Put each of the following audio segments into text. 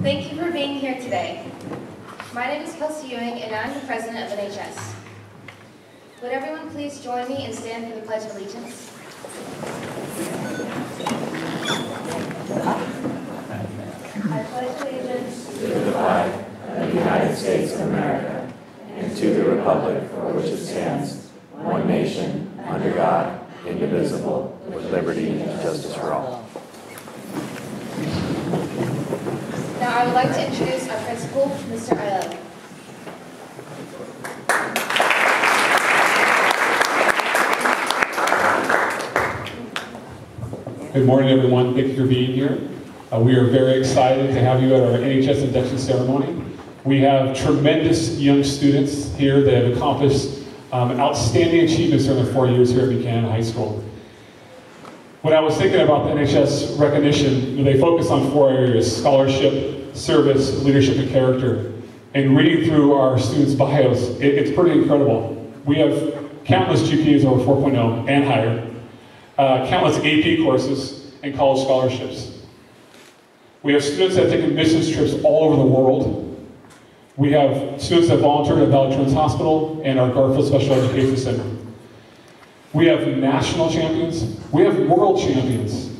Thank you for being here today. My name is Kelsey Ewing, and I'm the president of NHS. Would everyone please join me and stand for the Pledge of Allegiance? I pledge allegiance to the flag of the United States of America and to the republic for which it stands, one nation, under God, indivisible, with liberty and justice for all. Now I would like to introduce our principal, Mr. Ayala. Good morning, everyone. Thank you for being here. We are very excited to have you at our NHS induction ceremony. We have tremendous young students here that have accomplished outstanding achievements during their 4 years here at Buchanan High School. When I was thinking about the NHS recognition, they focus on 4 areas: scholarship, service, leadership, and character. And reading through our students' bios, it's pretty incredible. We have countless GPAs over 4.0 and higher, countless AP courses, and college scholarships. We have students that have taken missions trips all over the world. We have students that volunteered at Valley Children's Hospital and our Garfield Special Education Center. We have national champions. We have world champions.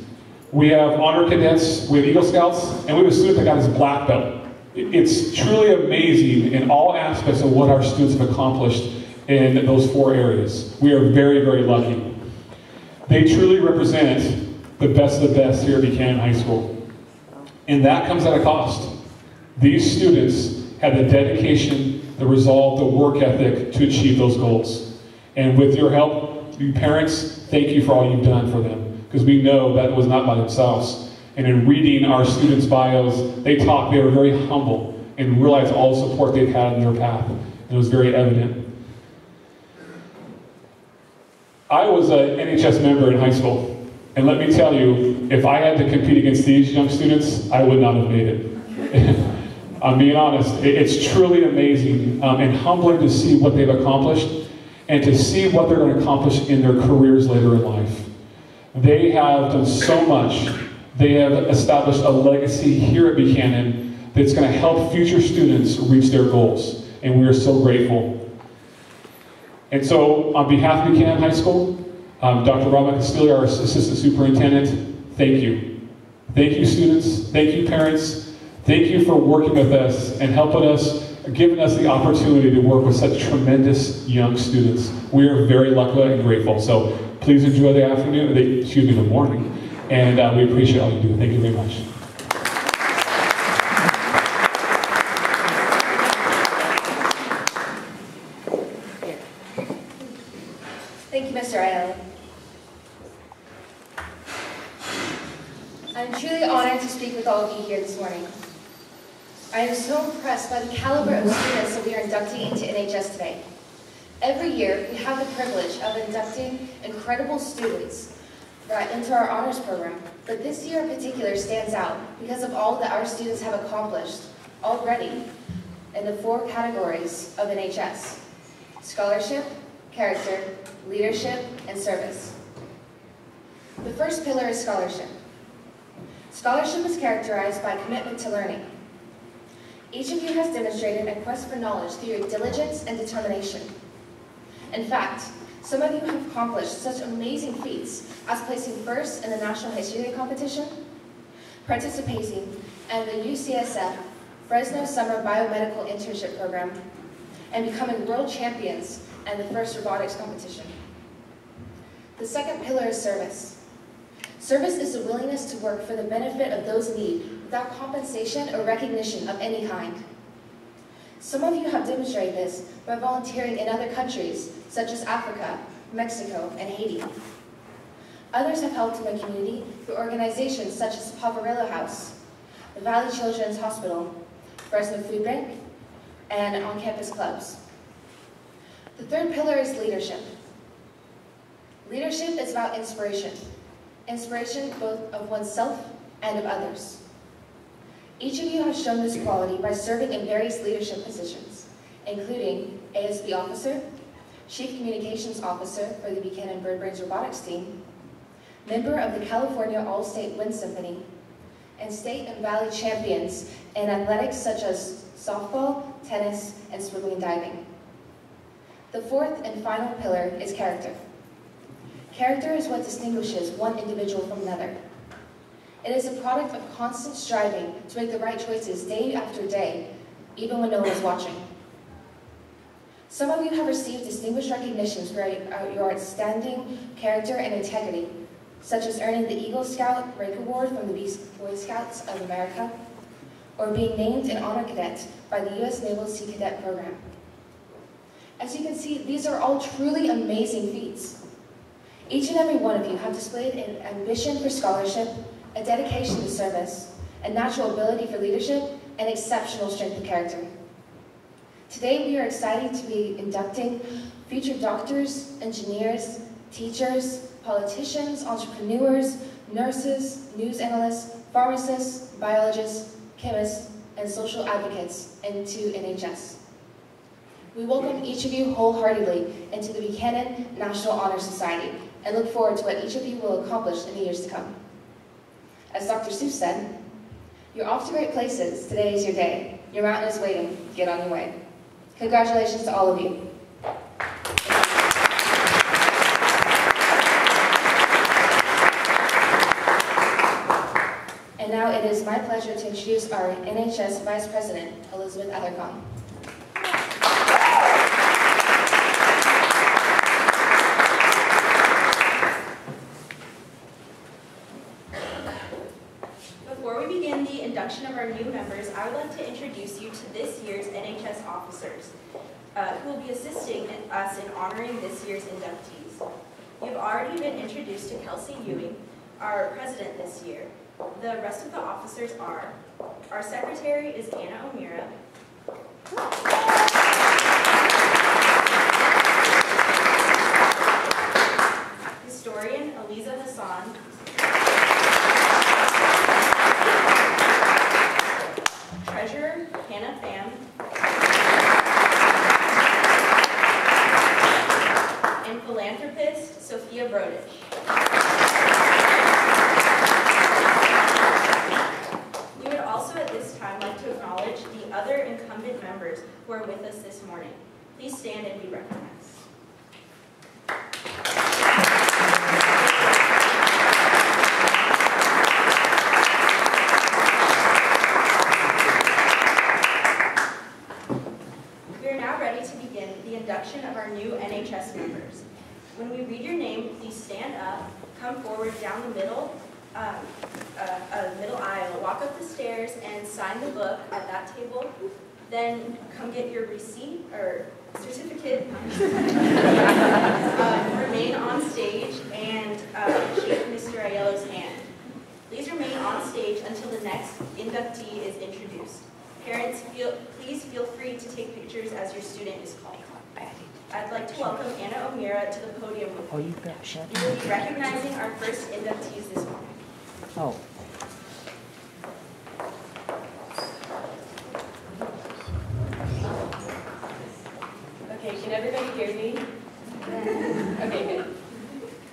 We have honor cadets, we have Eagle Scouts, and we have a student that got his black belt. It's truly amazing in all aspects of what our students have accomplished in those 4 areas. We are very, very lucky. They truly represent the best of the best here at Buchanan High School. And that comes at a cost. These students had the dedication, the resolve, the work ethic to achieve those goals. And with your help, you parents, thank you for all you've done for them, because we know that was not by themselves. And in reading our students' bios, they were very humble and realized all the support they've had in their path. And it was very evident. I was an NHS member in high school. And let me tell you, if I had to compete against these young students, I would not have made it. I'm being honest, it's truly amazing and humbling to see what they've accomplished and to see what they're going to accomplish in their careers later in life. They have done so much. They have established a legacy here at Buchanan that's going to help future students reach their goals, and we are so grateful. And so, on behalf of Buchanan High School, Dr. Robin Castillo, our Assistant Superintendent, thank you. Thank you, students. Thank you, parents. Thank you for working with us and helping us, giving us the opportunity to work with such tremendous young students. We are very lucky and grateful. So please enjoy the afternoon, the morning, and we appreciate all you do. Thank you very much. Thank you, Mr. Ayala. I'm truly honored to speak with all of you here this morning. I am so impressed by the caliber of students that we are inducting into NHS today. Every year, we have the privilege of inducting incredible students into our honors program, but this year in particular stands out because of all that our students have accomplished already in the 4 categories of NHS: scholarship, character, leadership, and service. The first pillar is scholarship. Scholarship is characterized by commitment to learning. Each of you has demonstrated a quest for knowledge through your diligence and determination. In fact, some of you have accomplished such amazing feats as placing first in the National History Day competition, participating in the UCSF Fresno Summer Biomedical Internship Program, and becoming world champions in the first robotics competition. The second pillar is service. Service is the willingness to work for the benefit of those in need without compensation or recognition of any kind. Some of you have demonstrated this by volunteering in other countries, such as Africa, Mexico, and Haiti. Others have helped in the community through organizations such as Poverello House, the Valley Children's Hospital, Fresno Food Bank, and on-campus clubs. The third pillar is leadership. Leadership is about inspiration. Inspiration both of oneself and of others. Each of you has shown this quality by serving in various leadership positions, including ASB Officer, Chief Communications Officer for the Buchanan Bird Brains Robotics team, member of the California All-State Wind Symphony, and state and valley champions in athletics such as softball, tennis, and swimming and diving. The fourth and final pillar is character. Character is what distinguishes one individual from another. It is a product of constant striving to make the right choices day after day, even when no one is watching. Some of you have received distinguished recognitions for your outstanding character and integrity, such as earning the Eagle Scout Rank Award from the Boy Scouts of America, or being named an Honor Cadet by the U.S. Naval Sea Cadet Program. As you can see, these are all truly amazing feats. Each and every one of you have displayed an ambition for scholarship, a dedication to service, a natural ability for leadership, and exceptional strength of character. Today we are excited to be inducting future doctors, engineers, teachers, politicians, entrepreneurs, nurses, news analysts, pharmacists, biologists, chemists, and social advocates into NHS. We welcome each of you wholeheartedly into the Buchanan National Honor Society and look forward to what each of you will accomplish in the years to come. As Dr. Seuss said, "You're off to great places. Today is your day. Your mountain is waiting. Get on your way." Congratulations to all of you. And now it is my pleasure to introduce our NHS Vice President, Elizabeth Athercon. Before we begin the induction of our new members, I would like to introduce you to this year's NHS officers, who will be assisting us in honoring this year's inductees. You've already been introduced to Kelsey Ewing, our president this year. The rest of the officers are, our secretary is Anna O'Meara, historian Eliza Hassan, treasurer Hannah Pham, and philanthropist Sophia Brodich. We would also at this time like to acknowledge the other incumbent members who are with us this morning. Please stand and be recognized. We are now ready to begin the induction of our new NHS members. When we read your name, please stand up, come forward down the middle aisle, walk up the stairs, and sign the book at that table. Then come get your receipt or certificate. Remain on stage and shake Mr. Aiello's hand. Please remain on stage until the next inductee is introduced. Parents, please feel free to take pictures as your student is called. I'd like to welcome Anna O'Meara to the podium with me. You will be recognizing our first inductees this morning. Oh. Okay, can everybody hear me? Okay, good.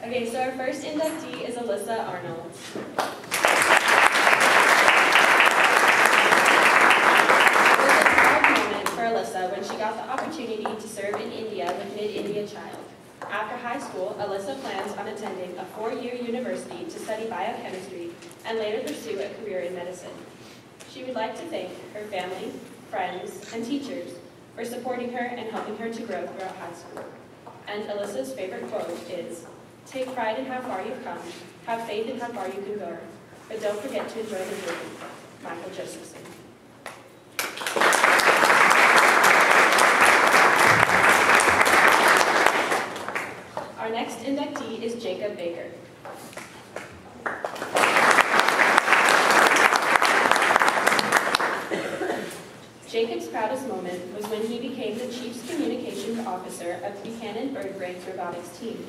Okay, so our first inductee is Alyssa Arnold. When she got the opportunity to serve in India with Mid-India Child. After high school, Alyssa plans on attending a 4-year university to study biochemistry and later pursue a career in medicine. She would like to thank her family, friends, and teachers for supporting her and helping her to grow throughout high school. And Alyssa's favorite quote is, "Take pride in how far you've come, have faith in how far you can go, but don't forget to enjoy the journey." Michael Josephson. Our next inductee is Jacob Baker. Jacob's proudest moment was when he became the Chief Communications Officer of the Buchanan Bird Brains Robotics team.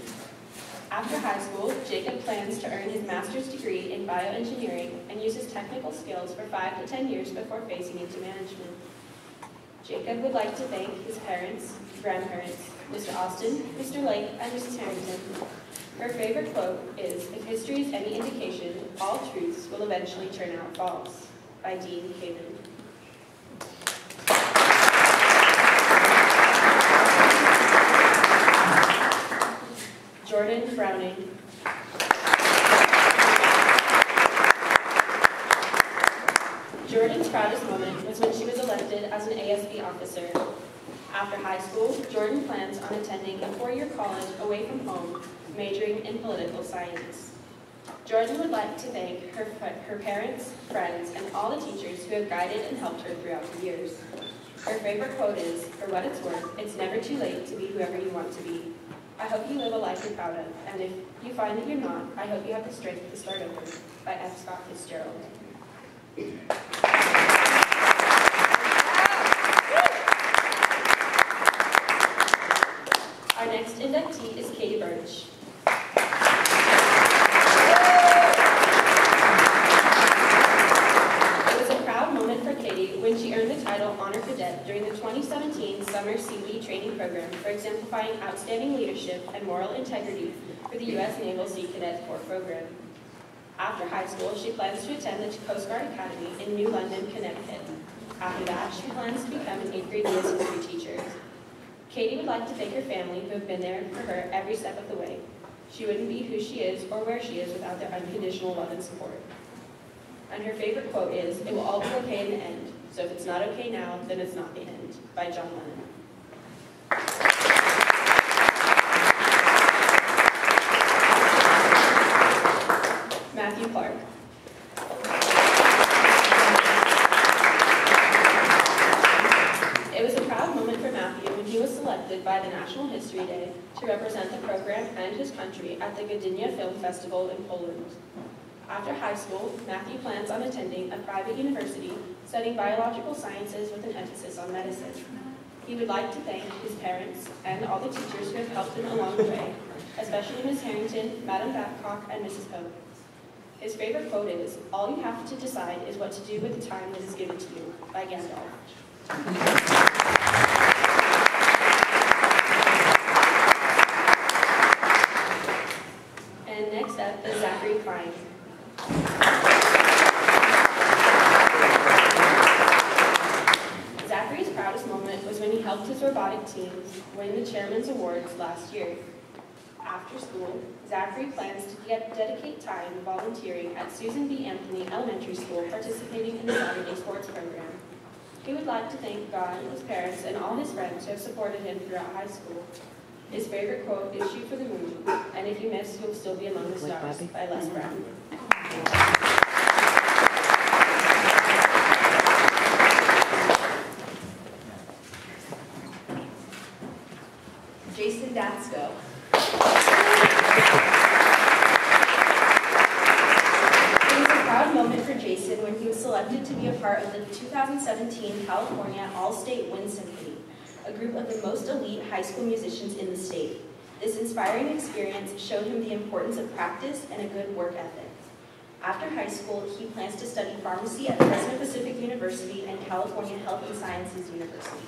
After high school, Jacob plans to earn his master's degree in bioengineering and use his technical skills for 5 to 10 years before phasing into management. Jacob would like to thank his parents, grandparents, Mr. Austin, Mr. Lake, and Mrs. Harrington Her favorite quote is, "If history is any indication, all truths will eventually turn out false," by Dean Kamen. Jordan Browning. Jordan's proudest moment was when she was elected as an ASB officer. After high school, Jordan plans on attending a 4-year college away from home, majoring in political science. Jordan would like to thank her parents, friends, and all the teachers who have guided and helped her throughout the years. Her favorite quote is, "For what it's worth, it's never too late to be whoever you want to be. I hope you live a life you're proud of, and if you find that you're not, I hope you have the strength to start over," by F. Scott Fitzgerald. Our next inductee is Katie Birch. It was a proud moment for Katie when she earned the title Honor Cadet during the 2017 Summer Sea Training Program for exemplifying outstanding leadership and moral integrity for the U.S. Naval Sea Cadet Corps program. After high school, she plans to attend the Coast Guard Academy in New London, Connecticut. After that, she plans to become an 8th grade US history teacher. Katie would like to thank her family who have been there for her every step of the way. She wouldn't be who she is or where she is without their unconditional love and support. And her favorite quote is, "It will all be okay in the end. So if it's not okay now, then it's not the end," by John Lennon. Matthew Clark. It was a proud moment for Matthew when he was selected by the National History Day to represent the program and his country at the Gdynia Film Festival in Poland. After high school, Matthew plans on attending a private university studying biological sciences with an emphasis on medicine. He would like to thank his parents and all the teachers who have helped him along the way, especially Ms. Harrington, Madam Babcock, and Mrs. Pope. His favorite quote is, "All you have to decide is what to do with the time that is given to you," by Gandalf. And next up is Zachary Klein. Zachary's proudest moment was when he helped his robotic teams win the Chairman's Awards last year. After school, Zachary plans to dedicate time volunteering at Susan B. Anthony Elementary School, participating in the Saturday Sports program. He would like to thank God, his parents, and all his friends who have supported him throughout high school. His favorite quote is, "Shoot for the moon, and if you miss, you'll still be among the stars," by Les Brown. Jason Datsko. It was a proud moment for Jason when he was selected to be a part of the 2017 California All-State Wind Symphony, a group of the most elite high school musicians in the state. This inspiring experience showed him the importance of practice and a good work ethic. After high school, he plans to study pharmacy at Fresno Pacific University and California Health and Sciences University.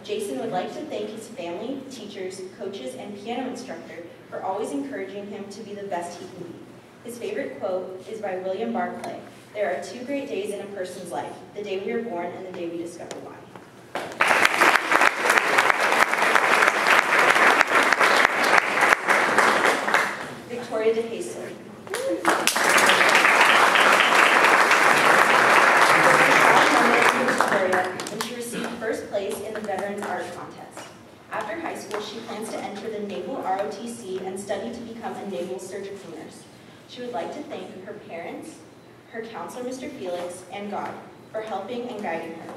Jason would like to thank his family, teachers, coaches, and piano instructor for always encouraging him to be the best he can be. His favorite quote is by William Barclay, "There are 2 great days in a person's life, the day we are born and the day we discover why." Victoria DeHaesler. When she received first place in the Veterans Art Contest. After high school, she plans to enter the Naval ROTC and study to become a naval surgical nurse. She would like to thank her parents, her counselor, Mr. Felix, and God for helping and guiding her.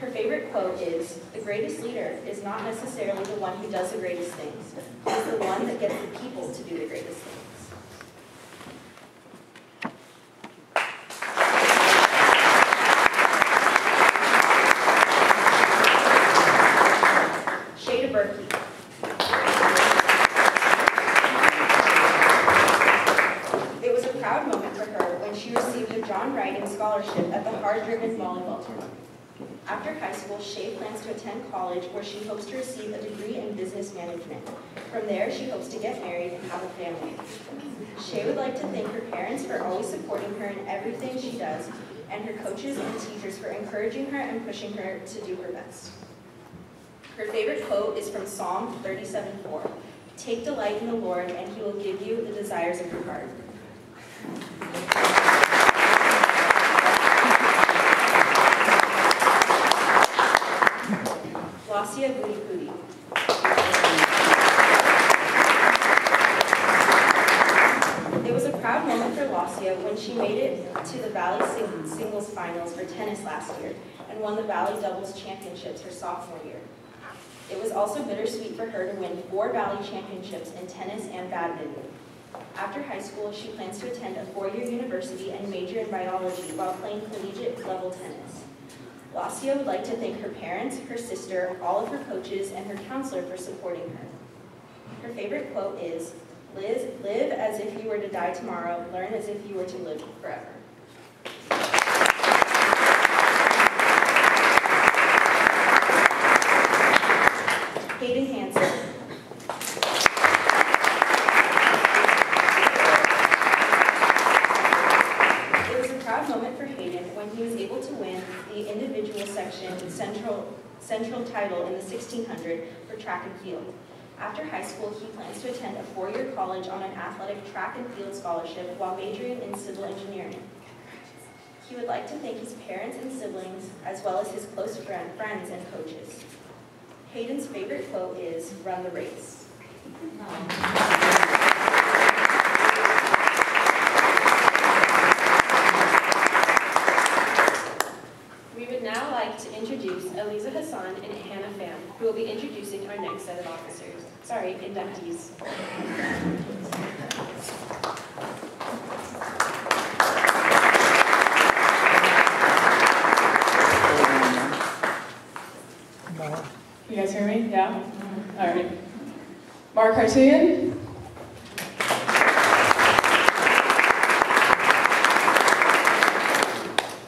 Her favorite quote is, "The greatest leader is not necessarily the one who does the greatest things. It is the one that gets the people to do the greatest things." It was a proud moment for her when she received a John Writing Scholarship at the hard-driven volleyball tournament. After high school, Shay plans to attend college where she hopes to receive a degree in business management. From there, she hopes to get married and have a family. Shay would like to thank her parents for always supporting her in everything she does, and her coaches and teachers for encouraging her and pushing her to do her best. Her favorite quote is from Psalm 37:4. Take delight in the Lord, and he will give you the desires of your heart. Lasia Booty Booty. It was a proud moment for Lasia when she made it to the Valley Singles Finals for tennis last year and won the Valley Doubles Championships her sophomore year. It was also bittersweet for her to win 4 Valley Championships in tennis and badminton. After high school, she plans to attend a 4-year university and major in biology while playing collegiate-level tennis. Lasia would like to thank her parents, her sister, all of her coaches, and her counselor for supporting her. Her favorite quote is, live as if you were to die tomorrow, learn as if you were to live forever. Hayden Hansen. It was a proud moment for Hayden when he was able to win the individual section central title in the 1600 for track and field. After high school, he plans to attend a 4-year college on an athletic track and field scholarship while majoring in civil engineering. He would like to thank his parents and siblings, as well as his close friends and coaches. Hayden's favorite quote is, run the race. We would now like to introduce Eliza Hassan and Hannah Pham, who will be introducing our next set of officers. Sorry, inductees. You guys hear me? Yeah? All right. Mark Hartigan.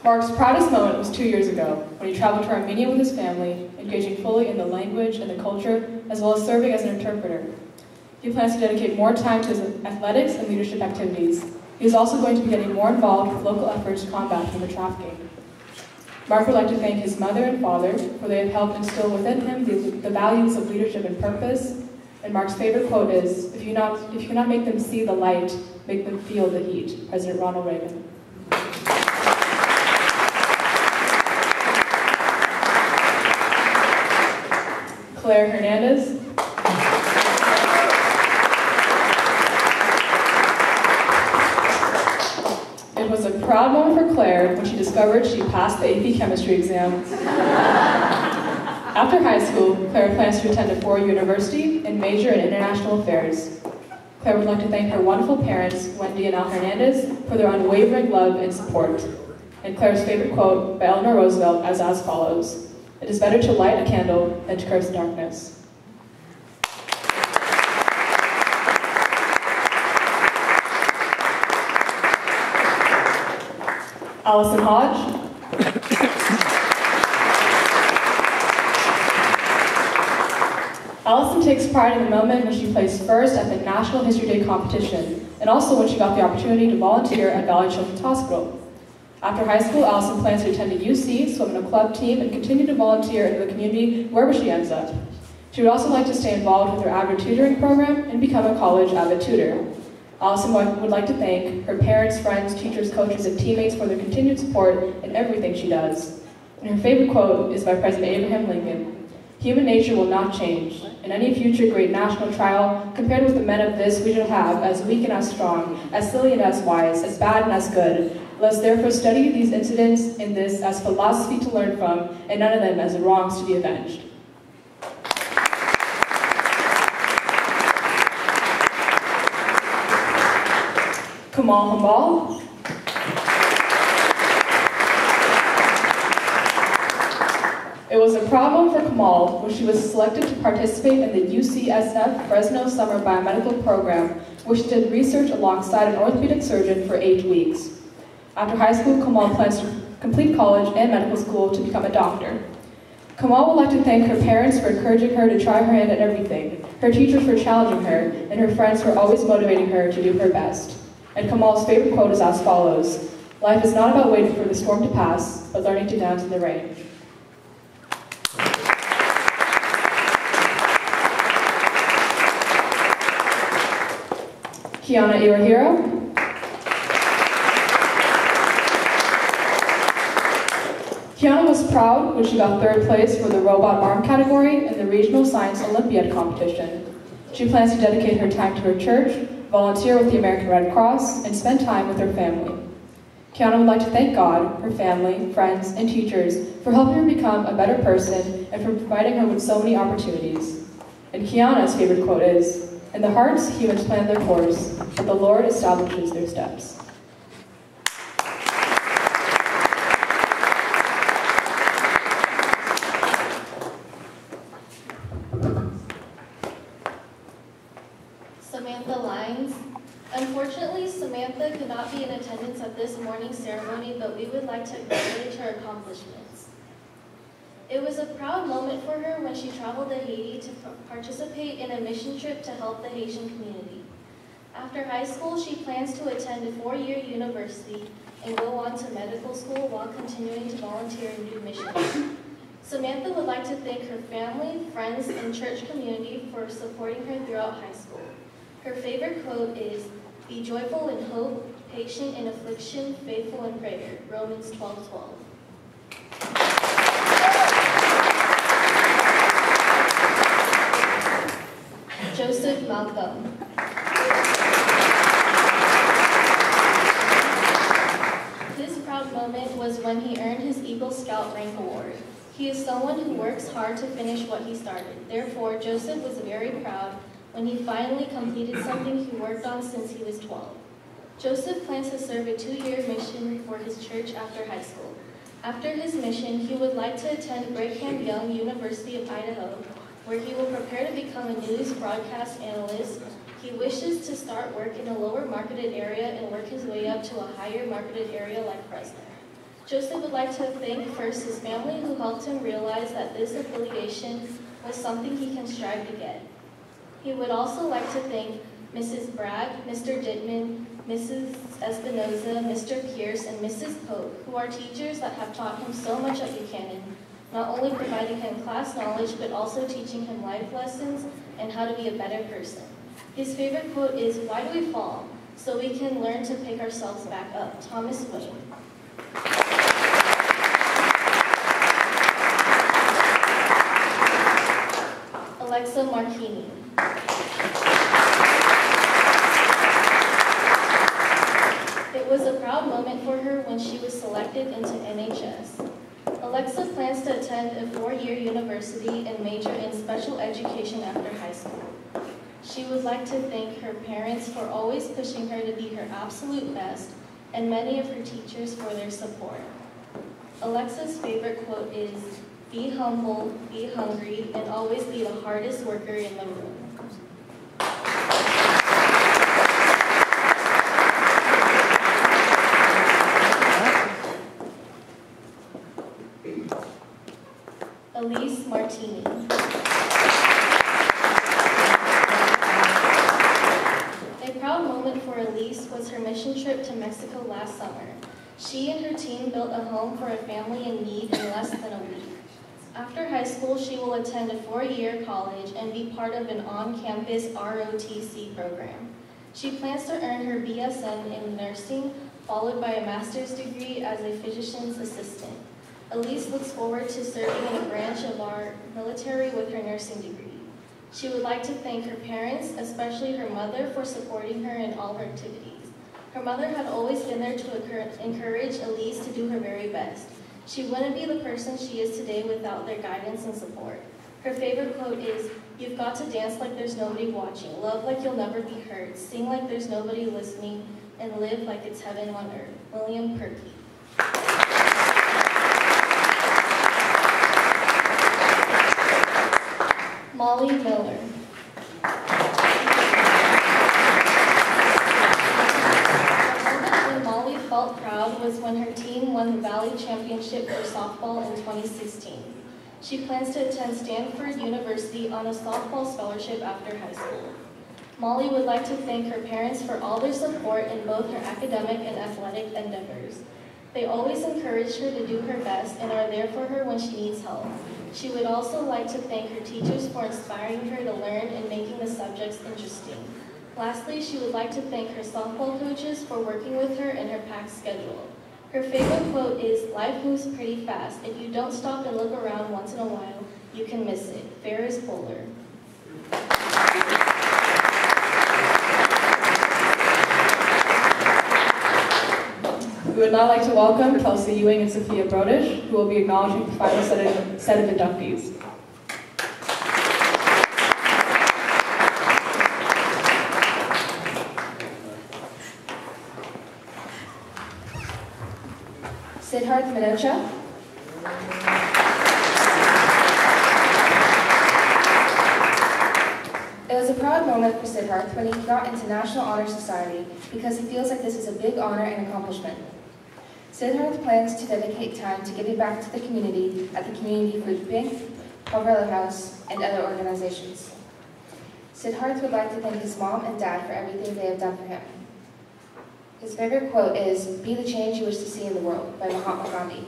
Mark's proudest moment was 2 years ago, when he traveled to Armenia with his family, engaging fully in the language and the culture, as well as serving as an interpreter. He plans to dedicate more time to his athletics and leadership activities. He is also going to be getting more involved with local efforts to combat human trafficking. Mark would like to thank his mother and father, for they have helped instill within him the values of leadership and purpose. And Mark's favorite quote is, if you cannot make them see the light, make them feel the heat. President Ronald Reagan. Claire Hernandez. It was a proud moment for Claire when she discovered she passed the AP chemistry exam. After high school, Claire plans to attend a 4-year university and major in international affairs. Claire would like to thank her wonderful parents, Wendy and Al Hernandez, for their unwavering love and support. And Claire's favorite quote by Eleanor Roosevelt is as follows, "It is better to light a candle than to curse darkness." Allison Hodge. Allison takes pride in the moment when she placed first at the National History Day competition, and also when she got the opportunity to volunteer at Valley Children's Hospital. After high school, Allison plans to attend a UC, swim in a club team, and continue to volunteer in the community wherever she ends up. She would also like to stay involved with her AVID tutoring program and become a college AVID tutor. Allison would like to thank her parents, friends, teachers, coaches, and teammates for their continued support in everything she does. And her favorite quote is by President Abraham Lincoln. "Human nature will not change. In any future great national trial, compared with the men of this, we shall have as weak and as strong, as silly and as wise, as bad and as good. Let us therefore study these incidents in this as philosophy to learn from, and none of them as wrongs to be avenged." Kamal Hambal. It was a proud moment for Kamal when she was selected to participate in the UCSF Fresno Summer Biomedical Program, where she did research alongside an orthopedic surgeon for 8 weeks. After high school, Kamal plans to complete college and medical school to become a doctor. Kamal would like to thank her parents for encouraging her to try her hand at everything, her teachers for challenging her, and her friends for always motivating her to do her best. And Kamal's favorite quote is as follows: "Life is not about waiting for the storm to pass, but learning to dance in the rain." Kiana Iwahiro. Kiana was proud when she got 3rd place for the robot arm category in the Regional Science Olympiad competition. She plans to dedicate her time to her church, volunteer with the American Red Cross, and spend time with her family. Kiana would like to thank God, her family, friends, and teachers for helping her become a better person and for providing her with so many opportunities. And Kiana's favorite quote is, "In the hearts, humans plan their course, but the Lord establishes their steps." Samantha Lines. Unfortunately, Samantha could not be in attendance at this morning's ceremony, but we would like to acknowledge her accomplishments. It was a proud moment for her when she traveled to Haiti to participate in a mission trip to help the Haitian community. After high school, she plans to attend a 4-year university and go on to medical school while continuing to volunteer and do missions. Samantha would like to thank her family, friends, and church community for supporting her throughout high school. Her favorite quote is, "Be joyful in hope, patient in affliction, faithful in prayer." Romans 12:12. Joseph Malcolm. His proud moment was when he earned his Eagle Scout rank award. He is someone who works hard to finish what he started. Therefore, Joseph was very proud when he finally completed something he worked on since he was 12. Joseph plans to serve a 2-year mission for his church after high school. After his mission, he would like to attend Brigham Young University of Idaho, where he will prepare to become a news broadcast analyst. He wishes to start work in a lower marketed area and work his way up to a higher marketed area like Fresno. Joseph would like to thank first his family who helped him realize that this affiliation was something he can strive to get. He would also like to thank Mrs. Bragg, Mr. Dittman, Mrs. Espinoza, Mr. Pierce, and Mrs. Pope, who are teachers that have taught him so much at Buchanan, not only providing him class knowledge, but also teaching him life lessons and how to be a better person. His favorite quote is, "Why do we fall? So we can learn to pick ourselves back up." Thomas Wayne. Alexa Marchini. It was a proud moment for her when she was selected into NHS. Alexa plans to attend a 4-year university and major in special education after high school. She would like to thank her parents for always pushing her to be her absolute best, and many of her teachers for their support. Alexa's favorite quote is, "Be humble, be hungry, and always be the hardest worker in the room." Elise Martini. A proud moment for Elise was her mission trip to Mexico last summer. She and her team built a home for a family in need in less than a week. After high school, she will attend a 4-year college and be part of an on-campus ROTC program. She plans to earn her BSN in nursing, followed by a master's degree as a physician's assistant. Elise looks forward to serving in a branch of our military with her nursing degree. She would like to thank her parents, especially her mother, for supporting her in all her activities. Her mother had always been there to encourage Elise to do her very best. She wouldn't be the person she is today without their guidance and support. Her favorite quote is, "You've got to dance like there's nobody watching, love like you'll never be hurt, sing like there's nobody listening, and live like it's heaven on earth." William Perky. Molly Miller. When Molly felt proud was when her team won the Valley Championship scholarship for softball in 2016. She plans to attend Stanford University on a softball scholarship after high school. Molly would like to thank her parents for all their support in both her academic and athletic endeavors. They always encourage her to do her best and are there for her when she needs help. She would also like to thank her teachers for inspiring her to learn and making the subjects interesting. Lastly, she would like to thank her softball coaches for working with her in her packed schedule. Her favorite quote is, "Life moves pretty fast. If you don't stop and look around once in a while, you can miss it." Ferris Bueller. We would now like to welcome Kelsey Ewing and Sophia Brodish, who will be acknowledging the final set of inductees. Siddharth Minocha. It was a proud moment for Siddharth when he got into National Honor Society because he feels like this is a big honor and accomplishment. Siddharth plans to dedicate time to giving back to the community at the Community Food Bank, Poverello House, and other organizations. Siddharth would like to thank his mom and dad for everything they have done for him. His favorite quote is, "Be the change you wish to see in the world," by Mahatma Gandhi.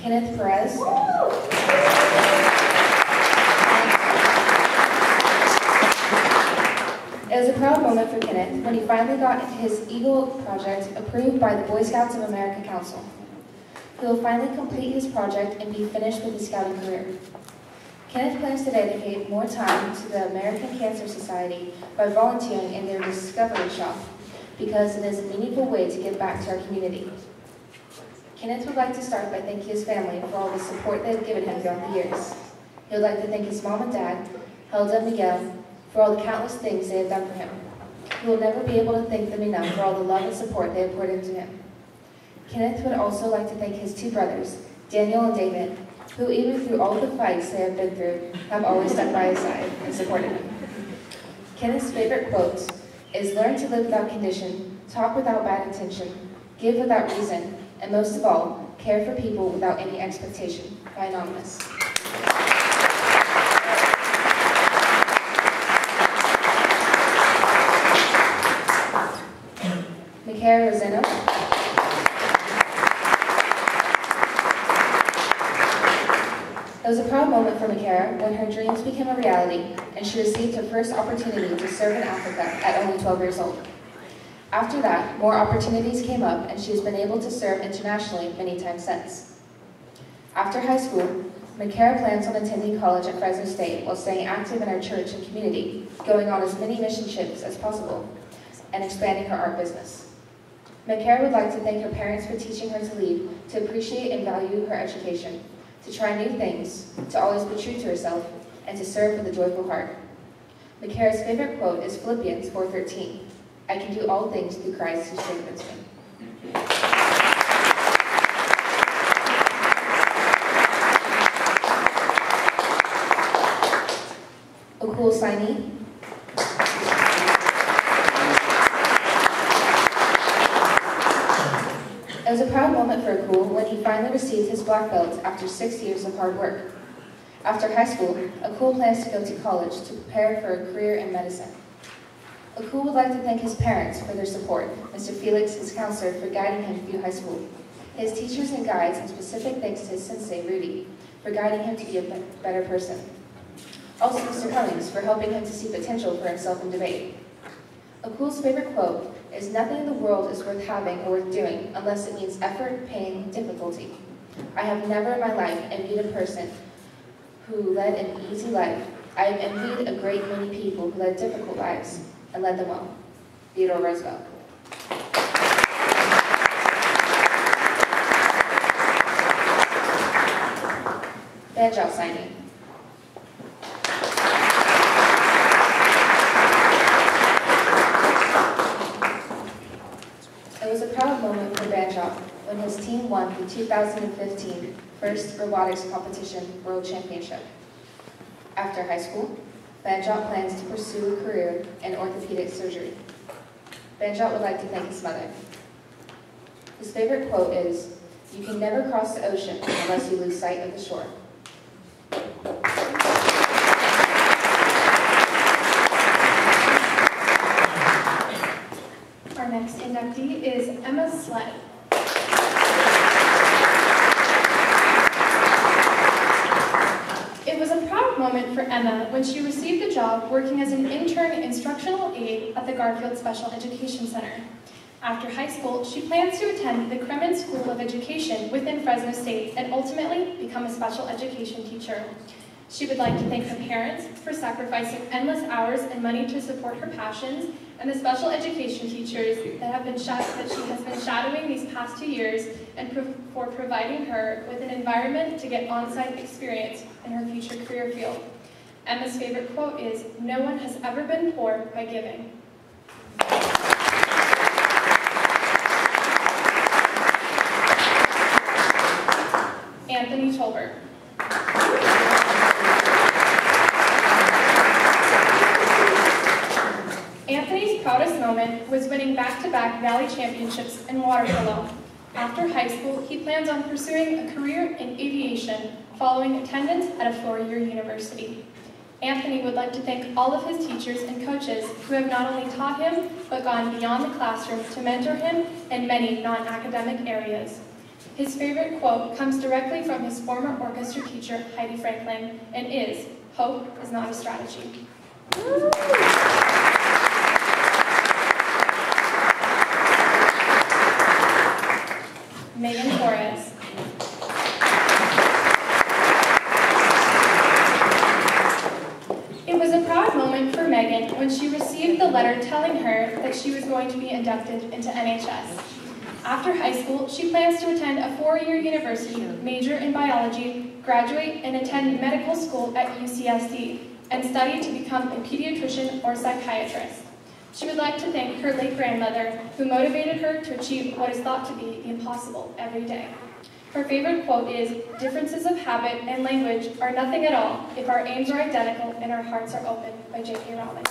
Kenneth Perez. It was a proud moment for Kenneth when he finally got his Eagle project approved by the Boy Scouts of America Council. He will finally complete his project and be finished with his scouting career. Kenneth plans to dedicate more time to the American Cancer Society by volunteering in their Discovery Shop because it is a meaningful way to give back to our community. Kenneth would like to start by thanking his family for all the support they have given him throughout the years. He would like to thank his mom and dad, Helda and Miguel, for all the countless things they have done for him. He will never be able to thank them enough for all the love and support they have poured into him. Kenneth would also like to thank his two brothers, Daniel and David, who even through all the fights they have been through, have always stuck by his side and supported him. Kenneth's favorite quote is, "Learn to live without condition, talk without bad intention, give without reason, and most of all, care for people without any expectation," by Anonymous. Mikhail Roseno. It was a proud moment for Mikhail when her dreams became a reality and she received her first opportunity to serve in Africa at only 12 years old. After that, more opportunities came up and she has been able to serve internationally many times since. After high school, Mikhail plans on attending college at Fresno State while staying active in our church and community, going on as many mission trips as possible, and expanding her art business. Mikhail would like to thank her parents for teaching her to lead, to appreciate and value her education, to try new things, to always be true to herself, and to serve with a joyful heart. Mikhail's favorite quote is Philippians 4:13. "I can do all things through Christ who strengthens me." Okul Saini. It was a proud moment for Okul when he finally received his black belt after 6 years of hard work. After high school, Okul plans to go to college to prepare for a career in medicine. Okul would like to thank his parents for their support, Mr. Felix, his counselor, for guiding him through high school, his teachers and guides, and specific thanks to his sensei, Rudy, for guiding him to be a better person. Also Mr. Cummings for helping him to see potential for himself in debate. Okul's favorite quote is, "Nothing in the world is worth having or worth doing unless it means effort, pain, difficulty. I have never in my life envied a person who led an easy life. I have envied a great many people who led difficult lives and led them well." Theodore Roosevelt. Banjo signing. It was a proud moment for Banjo when his team won the 2015 First Robotics Competition World Championship. After high school, Banjot plans to pursue a career in orthopedic surgery. Banjot would like to thank his mother. His favorite quote is, "You can never cross the ocean unless you lose sight of the shore." Our next inductee is Emma Sled. It was a proud moment for Emma when she received a job working as an intern instructional aide at the Garfield Special Education Center. After high school, she plans to attend the Kremen School of Education within Fresno State and ultimately become a special education teacher. She would like to thank her parents for sacrificing endless hours and money to support her passions, and the special education teachers that she has been shadowing these past 2 years, and for providing her with an environment to get on-site experience in her future career field. Emma's favorite quote is, "No one has ever been poor by giving." Anthony Tolbert. Anthony's proudest moment was winning back-to-back Valley Championships in water polo. After high school, he plans on pursuing a career in aviation following attendance at a four-year university. Anthony would like to thank all of his teachers and coaches who have not only taught him, but gone beyond the classroom to mentor him in many non-academic areas. His favorite quote comes directly from his former orchestra teacher, Heidi Franklin, and is, "Hope is not a strategy." Megan Torres. It was a proud moment for Megan when she received the letter telling her that she was going to be inducted into NHS. After high school, she plans to attend a four-year university, major in biology, graduate and attend medical school at UCSD, and study to become a pediatrician or psychiatrist. She would like to thank her late grandmother, who motivated her to achieve what is thought to be the impossible every day. Her favorite quote is, "Differences of habit and language are nothing at all if our aims are identical and our hearts are open," by J.K. Rowling.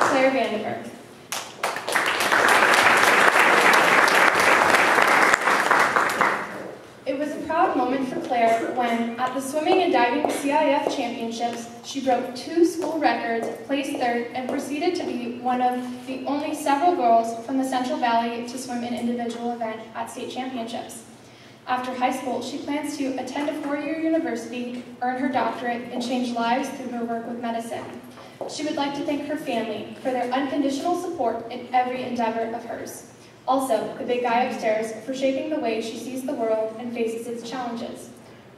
Claire Vandenberg. It was a proud moment for Claire when, at the swimming and diving CIF championships, she broke 2 school records, placed third, and proceeded to be one of the only several girls from the Central Valley to swim an individual event at state championships. After high school, she plans to attend a four-year university, earn her doctorate, and change lives through her work with medicine. She would like to thank her family for their unconditional support in every endeavor of hers. Also, the big guy upstairs for shaping the way she sees the world and faces its challenges.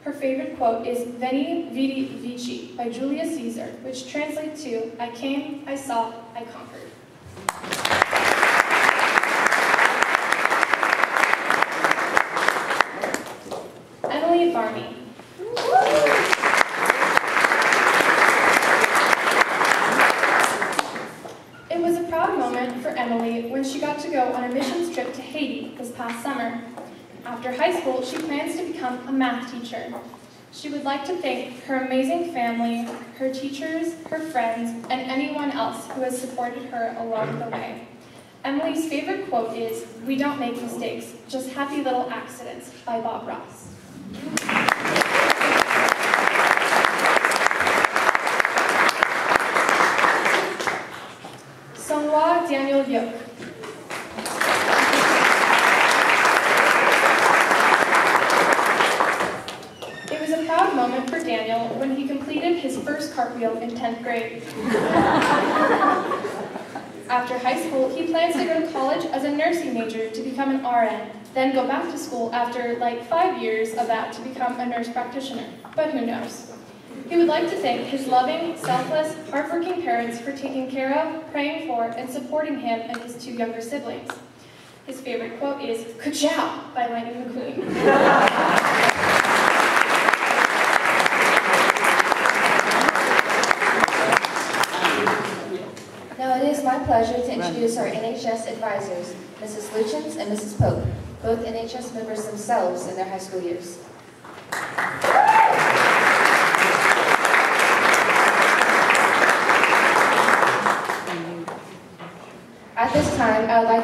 Her favorite quote is Veni, Vidi, Vici by Julius Caesar, which translates to, "I came, I saw, I conquered." Emily Barney. It was a proud moment for Emily when she got to go on a missions trip to Haiti this past summer. After high school, she plans to become a math teacher. She would like to thank her amazing family, her teachers, her friends, and anyone else who has supported her along the way. Emily's favorite quote is, "We don't make mistakes, just happy little accidents," by Bob Ross. Songhwa Daniel Yook. It was a proud moment for Daniel when he completed his first cartwheel in 10th grade. After high school, he plans to go to college as a nursing major to become an RN, then go back to school after like 5 years of that to become a nurse practitioner, but who knows. He would like to thank his loving, selfless, hardworking parents for taking care of, praying for, and supporting him and his 2 younger siblings. His favorite quote is, "Ka-chow," by Lightning McQueen. Now it is my pleasure to introduce our NHS advisors, Mrs. Luchins and Mrs. Pope, both NHS members themselves in their high school years.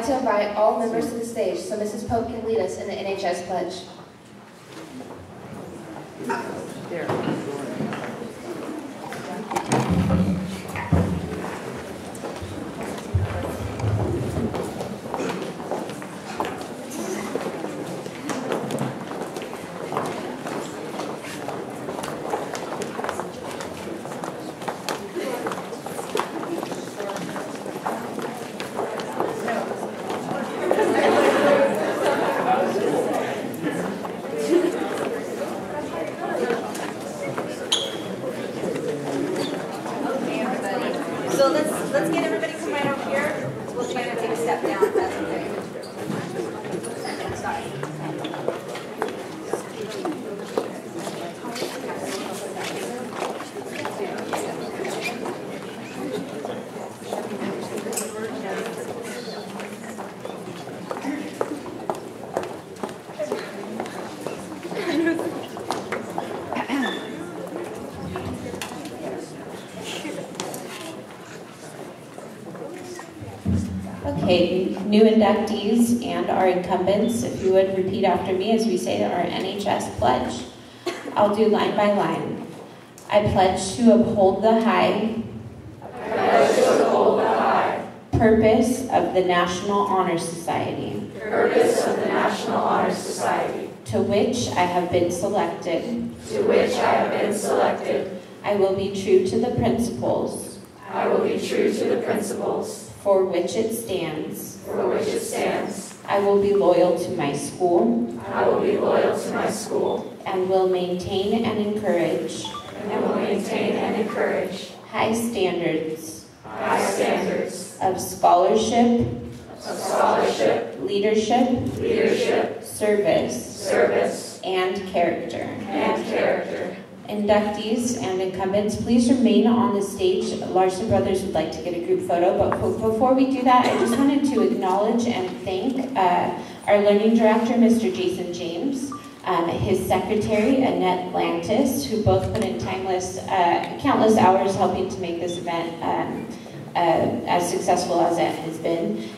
like to invite all members to the stage so Mrs. Pope can lead us in the NHS pledge. So let's get everybody come right over here. We'll try to take a step down, if that's okay. Sorry. Okay, new inductees and our incumbents, if you would repeat after me as we say our NHS pledge. I'll do line by line. I pledge to uphold the high purpose of the National Honor Society, to which I have been selected. I will be true to the principles for which it stands. I will be loyal to my school. And will maintain and encourage. High standards. Of scholarship. Leadership. Service. And character. Inductees and incumbents, please remain on the stage. Larson Brothers would like to get a group photo, but before we do that, I just wanted to acknowledge and thank our learning director, Mr. Jason James, his secretary, Annette Lantis, who both put in countless hours helping to make this event as successful as it has been.